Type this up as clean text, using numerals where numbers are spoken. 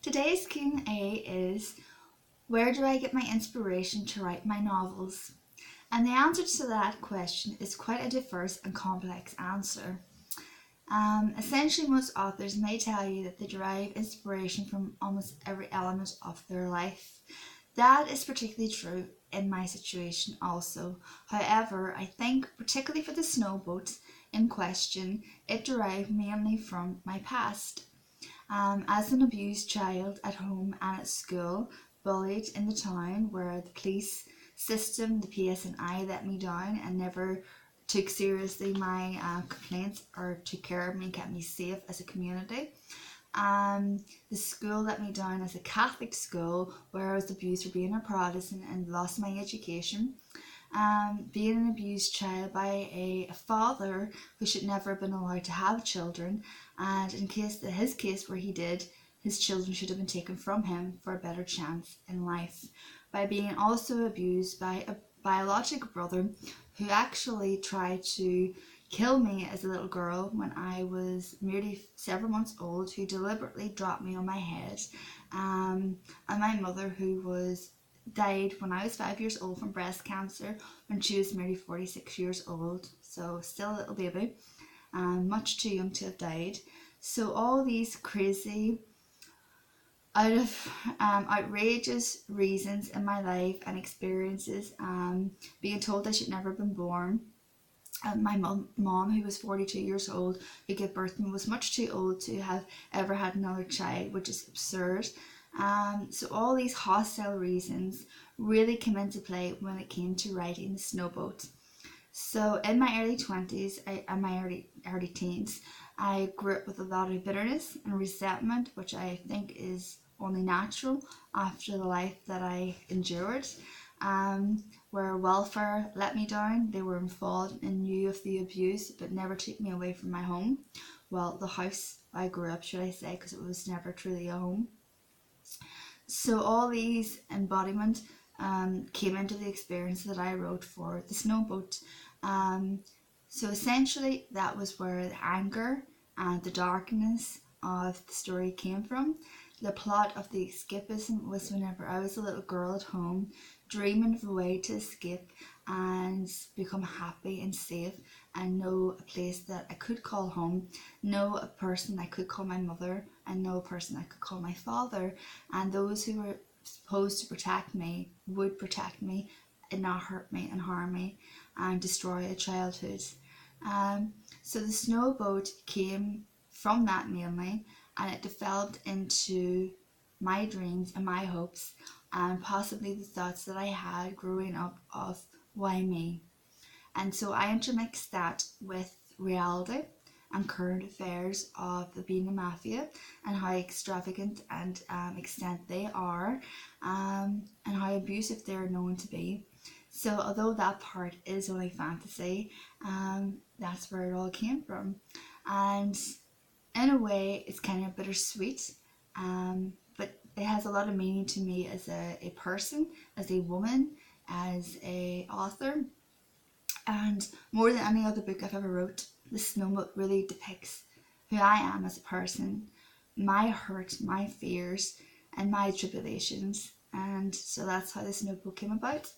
Today's Q&A is, where do I get my inspiration to write my novels? And the answer to that question is quite a diverse and complex answer. Essentially, most authors may tell you that they derive inspiration from almost every element of their life. That is particularly true in my situation also. However, I think, particularly for the Snowboat in question, it derived mainly from my past. As an abused child at home and at school, bullied in the town where the police system, the PSNI, let me down and never took seriously my complaints or took care of me and kept me safe as a community. The school let me down as a Catholic school where I was abused for being a Protestant and lost my education. Being an abused child by a father who should never have been allowed to have children, and in his case where he did, his children should have been taken from him for a better chance in life. By being also abused by a biological brother who actually tried to kill me as a little girl when I was merely several months old, who deliberately dropped me on my head, and my mother who died when I was 5 years old from breast cancer when she was merely 46 years old, so still a little baby, much too young to have died. So all these crazy, outrageous reasons in my life and experiences, being told I should never have been born. My mom, who was 42 years old, who gave birth to me, was much too old to have ever had another child, which is absurd. So all these hostile reasons really came into play when it came to writing The Snowboat. So in my early 20s and my early teens, I grew up with a lot of bitterness and resentment, which I think is only natural after the life that I endured. Where welfare let me down, they were involved and knew of the abuse but never took me away from my home. Well, the house I grew up, should I say, because it was never truly a home. So all these embodiment came into the experience that I wrote for The Snowboat. So essentially that was where the anger and the darkness of the story came from. The plot of the escapism was whenever I was a little girl at home, dreaming of a way to escape and become happy and safe and know a place that I could call home, know a person I could call my mother, and know a person I could call my father, and those who were supposed to protect me would protect me and not hurt me and harm me and destroy a childhood. So the Snowboat came from that mainly, and it developed into my dreams and my hopes and possibly the thoughts that I had growing up of why me. And so I intermixed that with reality and current affairs of the Being a Mafia and how extravagant and extent they are, and how abusive they're known to be. So although that part is only fantasy, that's where it all came from. And in a way, it's kind of bittersweet, but it has a lot of meaning to me as a person, as a woman, as a author, and more than any other book I've ever wrote, The Snowboat really depicts who I am as a person, my hurt, my fears, and my tribulations. And so that's how The Snowboat came about.